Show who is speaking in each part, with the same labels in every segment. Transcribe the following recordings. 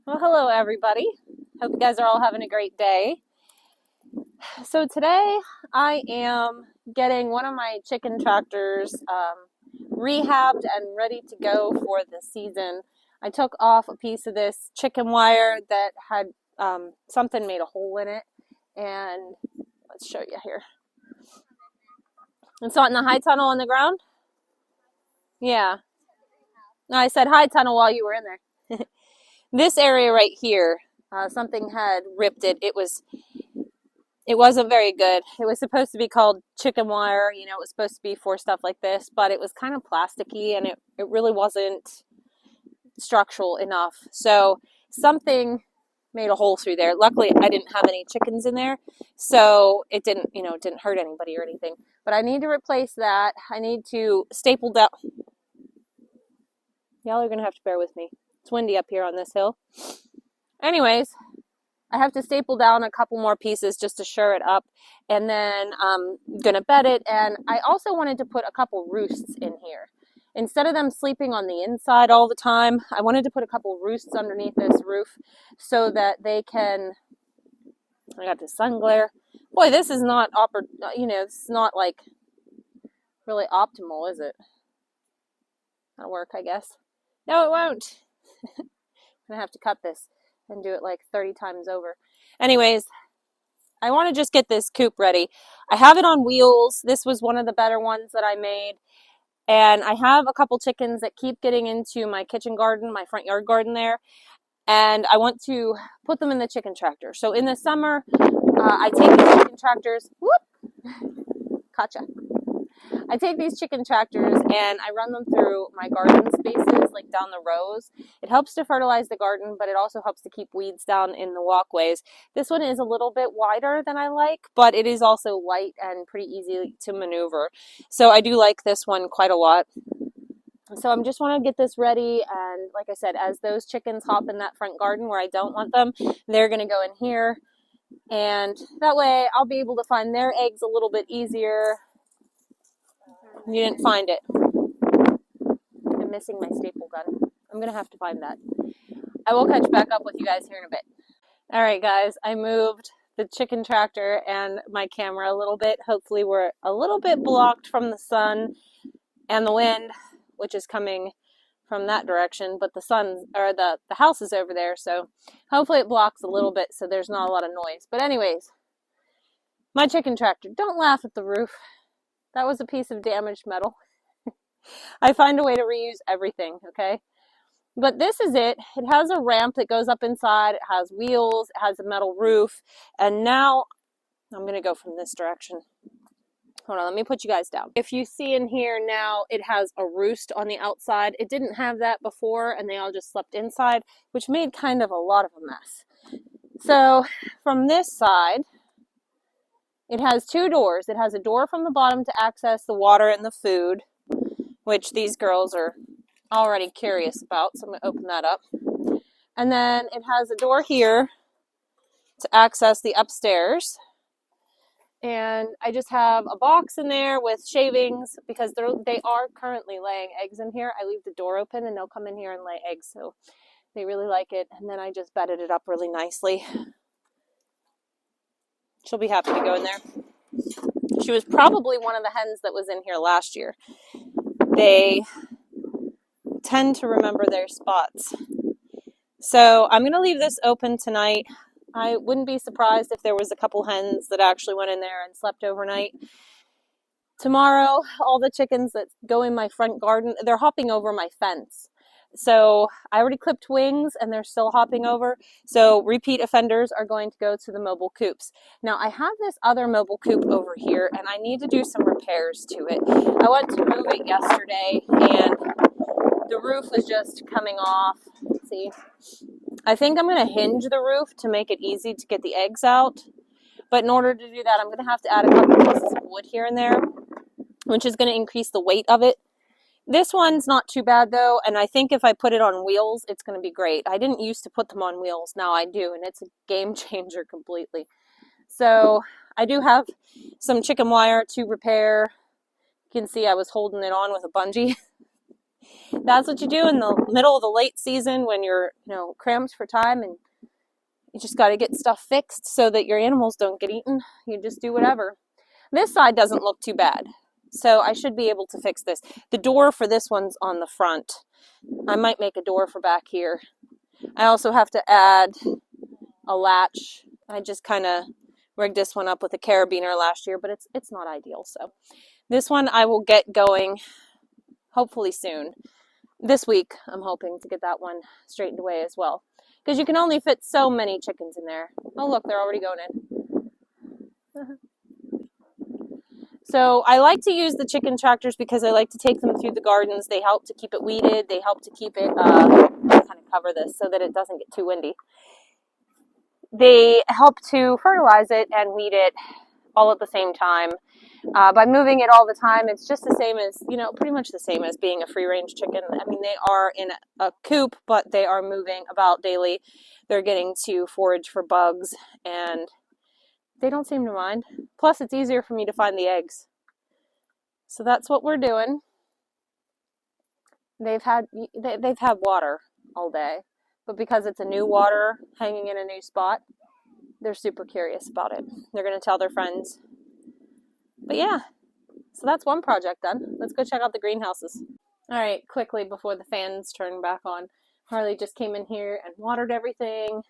Speaker 1: Well, hello everybody. Hope you guys are all having a great day. So today I am getting one of my chicken tractors rehabbed and ready to go for the season. I took off a piece of this chicken wire that had something made a hole in it, and let's show you here. It's not in the high tunnel on the ground? Yeah. No, I said high tunnel while you were in there. This area right here, something had ripped it. It wasn't very good. It was supposed to be called chicken wire, it was supposed to be for stuff like this, but it was kind of plasticky and it really wasn't structural enough. So something made a hole through there. Luckily, I didn't have any chickens in there, so it didn't, it didn't hurt anybody or anything. But I need to replace that. I need to staple down. Y'all are going to have to bear with me. It's windy up here on this hill. Anyways, I have to staple down a couple more pieces just to shore it up, and then I'm going to bed it. And I also wanted to put a couple roosts in here. Instead of them sleeping on the inside all the time, I wanted to put a couple roosts underneath this roof so that they can, I got the sun glare. Boy, this is not, it's not like really optimal, is it? That'll work, I guess. No, it won't. I'm going to have to cut this and do it like 30 times over. Anyways, I want to just get this coop ready. I have it on wheels. This was one of the better ones that I made. And I have a couple chickens that keep getting into my kitchen garden, my front yard garden there. And I want to put them in the chicken tractor. So in the summer, I take these chicken tractors. Whoop! Gotcha. I take these chicken tractors and I run them through my garden spaces, like down the rows. It helps to fertilize the garden, but it also helps to keep weeds down in the walkways. This one is a little bit wider than I like, but it is also light and pretty easy to maneuver. So I do like this one quite a lot. So I'm just want to get this ready, and like I said, as those chickens hop in that front garden where I don't want them, they're going to go in here, and that way I'll be able to find their eggs a little bit easier. You didn't find it. I'm missing my staple gun. I'm going to have to find that. I will catch back up with you guys here in a bit. All right, guys, I moved the chicken tractor and my camera a little bit. Hopefully we're a little bit blocked from the sun and the wind, which is coming from that direction, but the house is over there, so hopefully it blocks a little bit so there's not a lot of noise. But anyways, my chicken tractor. Don't laugh at the roof. That was a piece of damaged metal. I find a way to reuse everything, okay? But this is it. It has a ramp that goes up inside. It has wheels. It has a metal roof. And now I'm going to go from this direction. Hold on, let me put you guys down. If you see in here now, it has a roost on the outside. It didn't have that before, and they all just slept inside, which made kind of a lot of a mess. So from this side, it has two doors. It has a door from the bottom to access the water and the food, which these girls are already curious about, so I'm going to open that up. And then it has a door here to access the upstairs. And I just have a box in there with shavings because they are currently laying eggs in here. I leave the door open and they'll come in here and lay eggs, so they really like it. And then I just bedded it up really nicely. She'll be happy to go in there. She was probably one of the hens that was in here last year. They tend to remember their spots. So I'm going to leave this open tonight. I wouldn't be surprised if there was a couple hens that actually went in there and slept overnight. Tomorrow, all the chickens that go in my front garden, they're hopping over my fence. So I already clipped wings and they're still hopping over. So repeat offenders are going to go to the mobile coops. Now I have this other mobile coop over here and I need to do some repairs to it. I went to move it yesterday and the roof was just coming off. Let's see. I think I'm going to hinge the roof to make it easy to get the eggs out. But in order to do that, I'm going to have to add a couple pieces of wood here and there, which is going to increase the weight of it. This one's not too bad though, and I think if I put it on wheels, it's going to be great. I didn't used to put them on wheels, now I do, and it's a game changer completely. So I do have some chicken wire to repair. You can see I was holding it on with a bungee. That's what you do in the middle of the late season when you're, cramped for time and you just got to get stuff fixed so that your animals don't get eaten. You just do whatever. This side doesn't look too bad, so I should be able to fix this. The door for this one's on the front. I might make a door for back here. I also have to add a latch. I just kind of rigged this one up with a carabiner last year, but it's not ideal. So this one I will get going hopefully soon. This week I'm hoping to get that one straightened away as well, because you can only fit so many chickens in there. Oh look, they're already going in. So I like to use the chicken tractors because I like to take them through the gardens. They help to keep it weeded. They help to keep it, kind of cover this so that it doesn't get too windy. They help to fertilize it and weed it all at the same time. By moving it all the time, it's just the same as, pretty much the same as being a free-range chicken. I mean, they are in a coop, but they are moving about daily. They're getting to forage for bugs, and they don't seem to mind. Plus, it's easier for me to find the eggs. So that's what we're doing. They've had water all day, but because it's a new water hanging in a new spot, they're super curious about it. They're going to tell their friends. But yeah, so that's one project done. Let's go check out the greenhouses. All right, quickly before the fans turn back on, Harley just came in here and watered everything.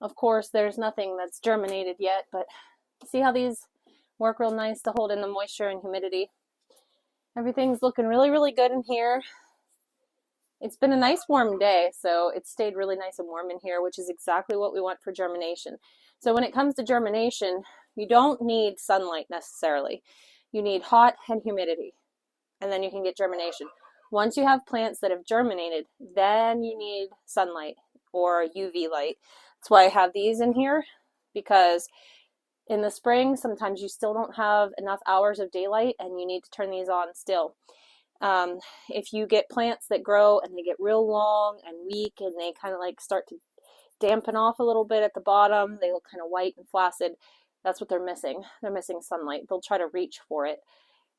Speaker 1: Of course, there's nothing that's germinated yet, but see how these work real nice to hold in the moisture and humidity. Everything's looking really, really good in here. It's been a nice warm day, so it's stayed really nice and warm in here, which is exactly what we want for germination. So when it comes to germination, you don't need sunlight necessarily. You need hot and humidity, and then you can get germination. Once you have plants that have germinated, then you need sunlight or UV light. That's why I have these in here, because in the spring, sometimes you still don't have enough hours of daylight and you need to turn these on still. If you get plants that grow and they get real long and weak and they kind of like start to dampen off a little bit at the bottom, they look kind of white and flaccid, that's what they're missing. They're missing sunlight. They'll try to reach for it.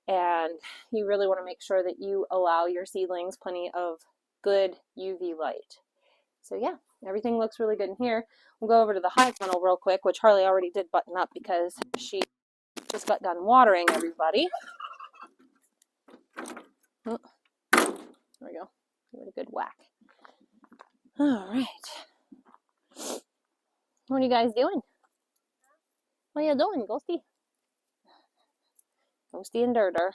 Speaker 1: And you really want to make sure that you allow your seedlings plenty of good UV light. So yeah, everything looks really good in here. We'll go over to the high tunnel real quick, which Harley already did button up because she just got done watering everybody. Oh, there we go. Give it a good whack. All right. What are you guys doing? What are you doing, Ghosty? Ghosty and Durder.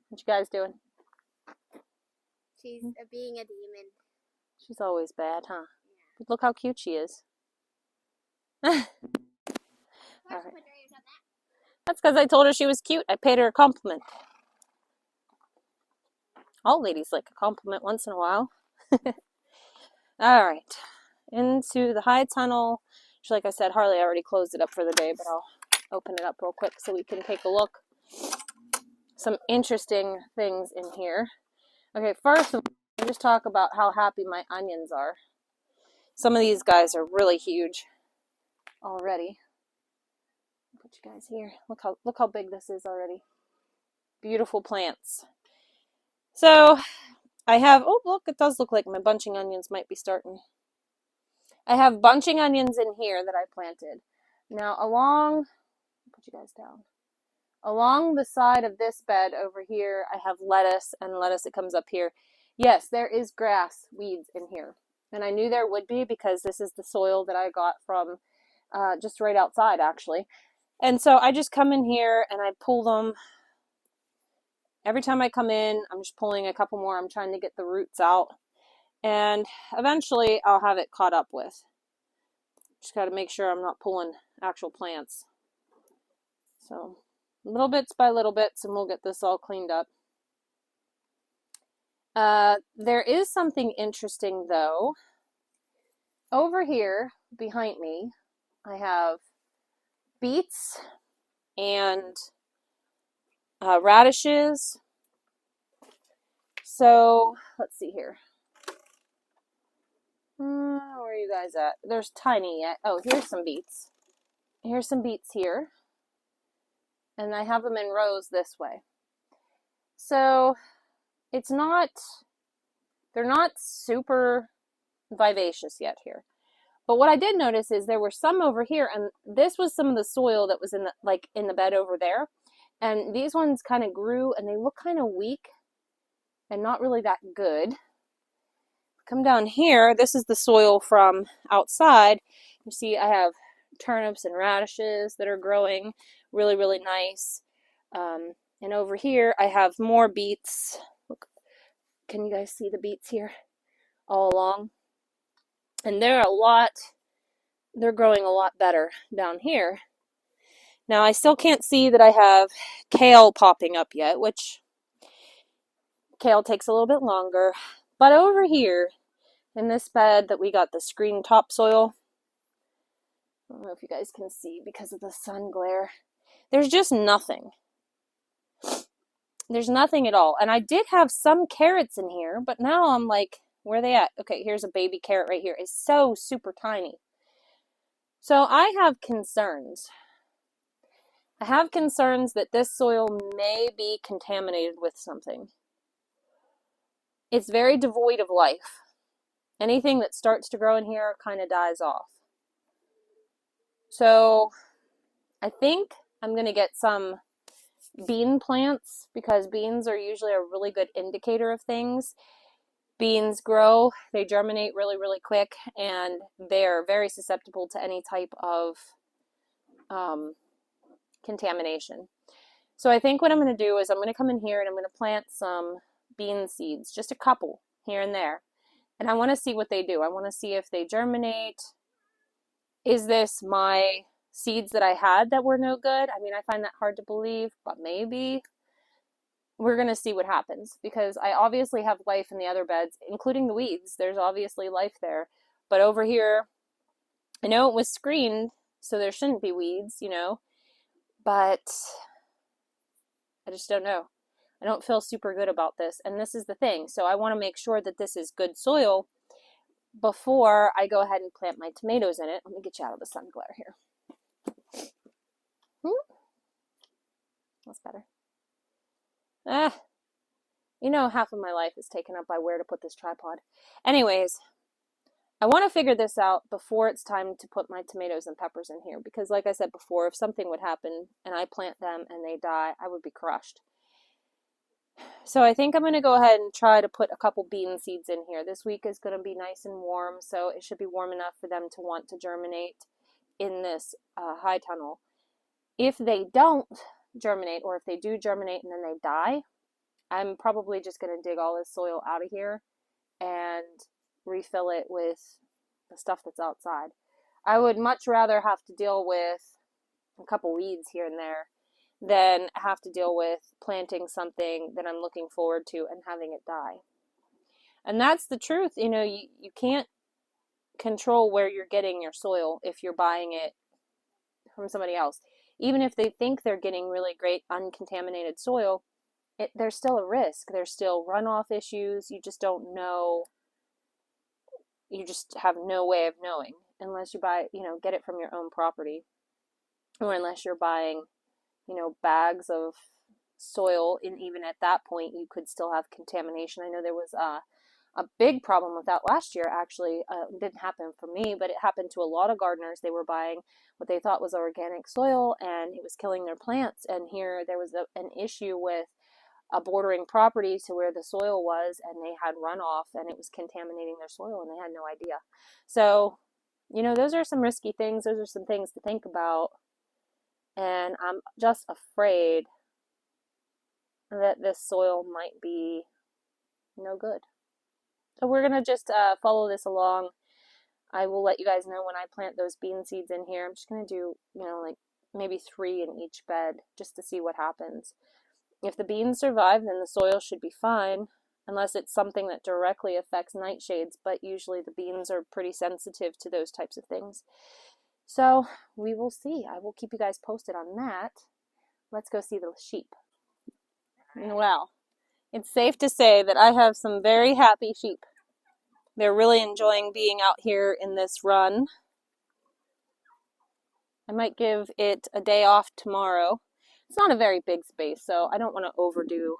Speaker 1: What you guys doing?
Speaker 2: She's being a demon.
Speaker 1: She's always bad, huh? Yeah. But look how cute she is. All right. That's because I told her she was cute. I paid her a compliment. All ladies like a compliment once in a while. All right. Into the high tunnel. Which, like I said, Harley already closed it up for the day, but I'll open it up real quick so we can take a look. Some interesting things in here. Okay, first of all, I'll just talk about how happy my onions are. Some of these guys are really huge already. Put you guys here. Look how big this is already. Beautiful plants. So I have, oh look, it does look like my bunching onions might be starting. I have bunching onions in here that I planted. Now put you guys down. Along the side of this bed over here, I have lettuce, and lettuce that comes up here. Yes, there is grass, weeds in here. And I knew there would be because this is the soil that I got from just right outside, actually. And so I just come in here and I pull them. Every time I come in, I'm just pulling a couple more. I'm trying to get the roots out. And eventually I'll have it caught up with. Just got to make sure I'm not pulling actual plants. So little bits by little bits, and we'll get this all cleaned up. There is something interesting though. Over here behind me, I have beets and radishes. So let's see here. Where are you guys at? There's tiny yet. Oh, here's some beets. Here's some beets here. and I have them in rows this way. So it's not, they're not super vivacious yet here. But what I did notice is there were some over here, and this was some of the soil that was in the, like in the bed over there. And these ones kind of grew and they look kind of weak and not really that good. Come down here, this is the soil from outside. You see I have turnips and radishes that are growing really, really nice. And over here I have more beets. Look, can you guys see the beets here all along? And they're growing a lot better down here. Now I still can't see that I have kale popping up yet, which kale takes a little bit longer. But over here in this bed that we got the screen topsoil, I don't know if you guys can see because of the sun glare, there's just nothing. There's nothing at all. And I did have some carrots in here, but now I'm like, where are they at? Okay, here's a baby carrot right here. It's so super tiny. So I have concerns. I have concerns that this soil may be contaminated with something. It's very devoid of life. Anything that starts to grow in here kind of dies off. So I think I'm going to get some bean plants because beans are usually a really good indicator of things. Beans grow, they germinate really, really quick, and they're very susceptible to any type of contamination. So I think what I'm going to do is I'm going to come in here and I'm going to plant some bean seeds, just a couple here and there. And I want to see what they do. I want to see if they germinate. Is this my seeds that I had that were no good? I mean, I find that hard to believe, but maybe. We're going to see what happens because I obviously have life in the other beds, including the weeds. There's obviously life there. But over here, I know it was screened, so there shouldn't be weeds, you know, but I just don't know. I don't feel super good about this, and this is the thing. So I want to make sure that this is good soil before I go ahead and plant my tomatoes in it. Let me get you out of the sun glare here. That's better. You know, half of my life is taken up by where to put this tripod. Anyways, I want to figure this out before it's time to put my tomatoes and peppers in here because like I said before, if something would happen and I plant them and they die, I would be crushed. So I think I'm going to go ahead and try to put a couple bean seeds in here. This week is going to be nice and warm, so it should be warm enough for them to want to germinate in this high tunnel. If they don't germinate, or if they do germinate and then they die, I'm probably just going to dig all this soil out of here and refill it with the stuff that's outside. I would much rather have to deal with a couple weeds here and there than have to deal with planting something that I'm looking forward to and having it die. And that's the truth. You know, you can't control where you're getting your soil if you're buying it from somebody else. Even if they think they're getting really great uncontaminated soil, there's still a risk. There's still runoff issues. You just don't know. You just have no way of knowing unless you buy, you know, get it from your own property, or unless you're buying, you know, bags of soil, and even at that point you could still have contamination. I know there was a big problem with that last year, actually. It didn't happen for me, but it happened to a lot of gardeners. They were buying what they thought was organic soil and it was killing their plants, and here there was an issue with a bordering property to where the soil was, and they had runoff and it was contaminating their soil and they had no idea. So, you know, those are some risky things. Those are some things to think about. And I'm just afraid that this soil might be no good. So we're going to just follow this along. I will let you guys know when I plant those bean seeds in here. I'm just going to do, you know, like maybe 3 in each bed just to see what happens. If the beans survive, then the soil should be fine, unless it's something that directly affects nightshades, but usually the beans are pretty sensitive to those types of things. So we will see. I will keep you guys posted on that. Let's go see the sheep. Well, it's safe to say that I have some very happy sheep. They're really enjoying being out here in this run. I might give it a day off tomorrow It's not a very big space, so I don't want to overdo.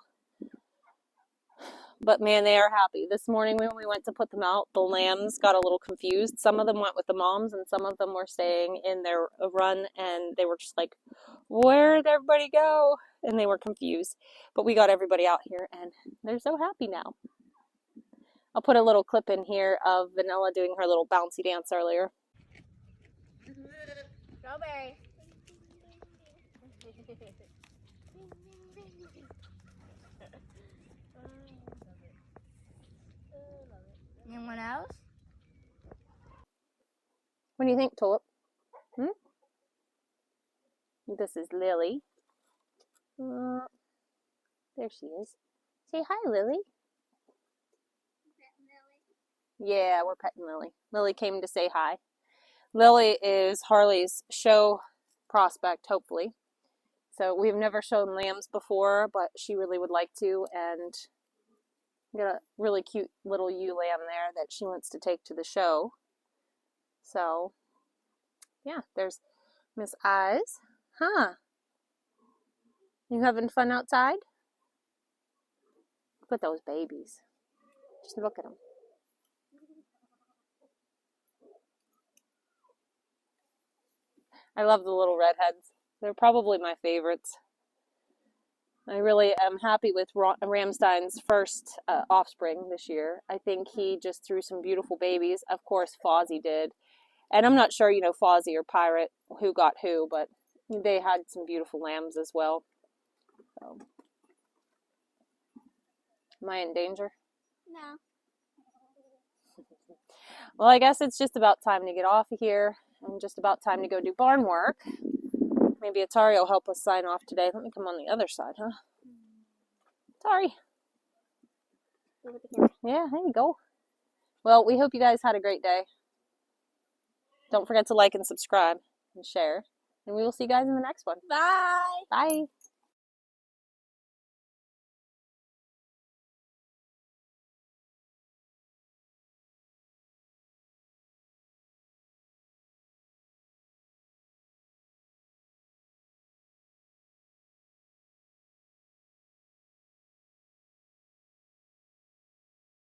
Speaker 1: But man, they are happy. This morning when we went to put them out, the lambs got a little confused. Some of them went with the moms and some of them were staying in their run, and they were just like, where did everybody go? And they were confused. But we got everybody out here and they're so happy now. I'll put a little clip in here of Vanilla doing her little bouncy dance earlier.
Speaker 2: Strawberry. Anyone else?
Speaker 1: What do you think, Tulip? This is Lily. There she is. Say hi, Lily. Yeah, we're petting Lily. Lily came to say hi. Lily is Harley's show prospect, hopefully. So we've never shown lambs before, but she really would like to, and got a really cute little ewe lamb there that she wants to take to the show. So, yeah, there's Miss Eyes. Huh? You having fun outside? Look at those babies. Just look at them. I love the little redheads. They're probably my favorites. I really am happy with Ramstein's first offspring this year. I think he just threw some beautiful babies. Of course, Fozzie did. And I'm not sure, Fozzie or Pirate, who got who, but they had some beautiful lambs as well. So. Am I in danger?
Speaker 2: No.
Speaker 1: Well, I guess it's just about time to get off of here and just about time to go do barn work. Maybe Atari will help us sign off today. Let me come on the other side, huh? Atari. Yeah, there you go. Well, we hope you guys had a great day. Don't forget to like and subscribe and share. And we will see you guys in the next one.
Speaker 2: Bye.
Speaker 1: Bye.